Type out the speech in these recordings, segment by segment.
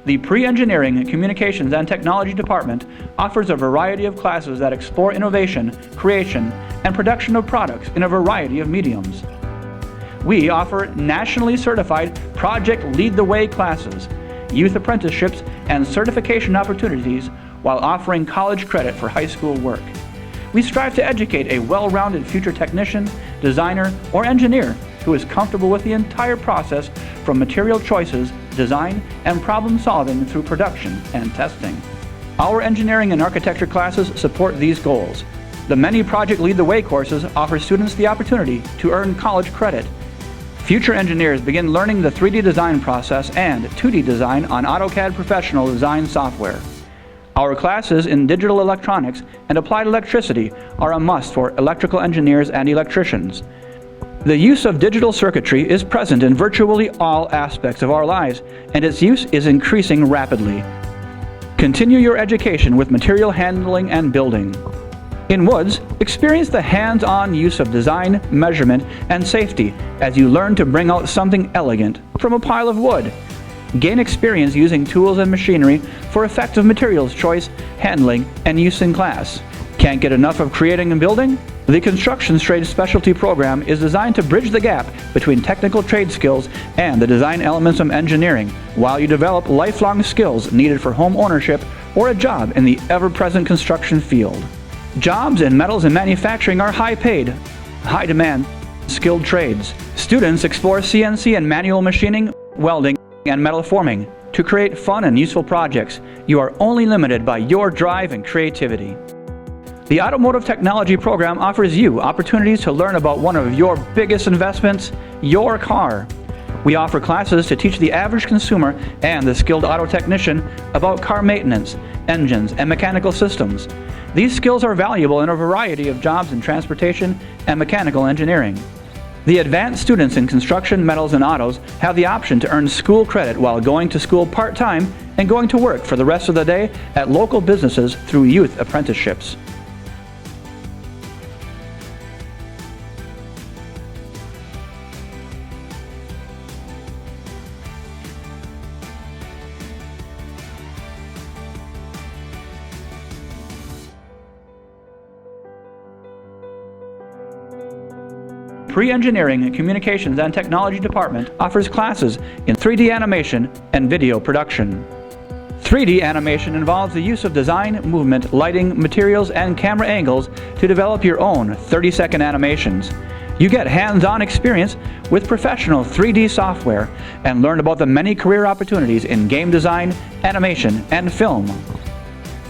The Pre-Engineering, Communications and Technology Department offers a variety of classes that explore innovation, creation, and production of products in a variety of mediums. We offer nationally certified Project Lead the Way classes, youth apprenticeships, and certification opportunities while offering college credit for high school work. We strive to educate a well-rounded future technician, designer, or engineer who is comfortable with the entire process from material choices, design, and problem solving through production and testing. Our engineering and architecture classes support these goals. The many Project Lead the Way courses offer students the opportunity to earn college credit. Future engineers begin learning the 3D design process and 2D design on AutoCAD Professional Design software. Our classes in digital electronics and applied electricity are a must for electrical engineers and electricians. The use of digital circuitry is present in virtually all aspects of our lives, and its use is increasing rapidly. Continue your education with material handling and building. In Woods, experience the hands-on use of design, measurement, and safety as you learn to bring out something elegant from a pile of wood. Gain experience using tools and machinery for effective materials choice, handling, and use in class. Can't get enough of creating and building? The Construction Trades Specialty Program is designed to bridge the gap between technical trade skills and the design elements of engineering, while you develop lifelong skills needed for home ownership or a job in the ever-present construction field. Jobs in metals and manufacturing are high-paid, high-demand, skilled trades. Students explore CNC and manual machining, welding, and metal forming. To create fun and useful projects, you are only limited by your drive and creativity. The Automotive Technology program offers you opportunities to learn about one of your biggest investments, your car. We offer classes to teach the average consumer and the skilled auto technician about car maintenance, engines, and mechanical systems. These skills are valuable in a variety of jobs in transportation and mechanical engineering. The advanced students in construction, metals, and autos have the option to earn school credit while going to school part-time and going to work for the rest of the day at local businesses through youth apprenticeships. Pre-Engineering, Communications and Technology Department offers classes in 3D animation and video production. 3D animation involves the use of design, movement, lighting, materials, and camera angles to develop your own 30-second animations. You get hands-on experience with professional 3D software and learn about the many career opportunities in game design, animation, and film.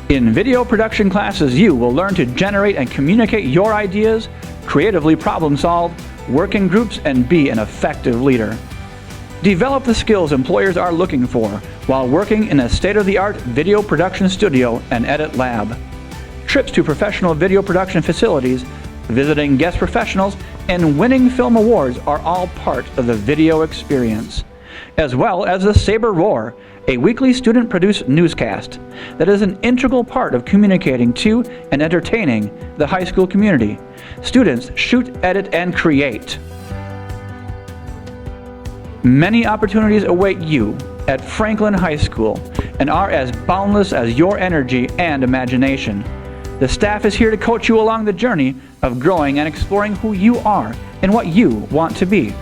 In video production classes, you will learn to generate and communicate your ideas, creatively problem solve, work in groups, and be an effective leader. Develop the skills employers are looking for while working in a state-of-the-art video production studio and edit lab. Trips to professional video production facilities, visiting guest professionals, and winning film awards are all part of the video experience, as well as the Saber Roar, a weekly student-produced newscast that is an integral part of communicating to and entertaining the high school community. Students shoot, edit, and create. Many opportunities await you at Franklin High School and are as boundless as your energy and imagination. The staff is here to coach you along the journey of growing and exploring who you are and what you want to be.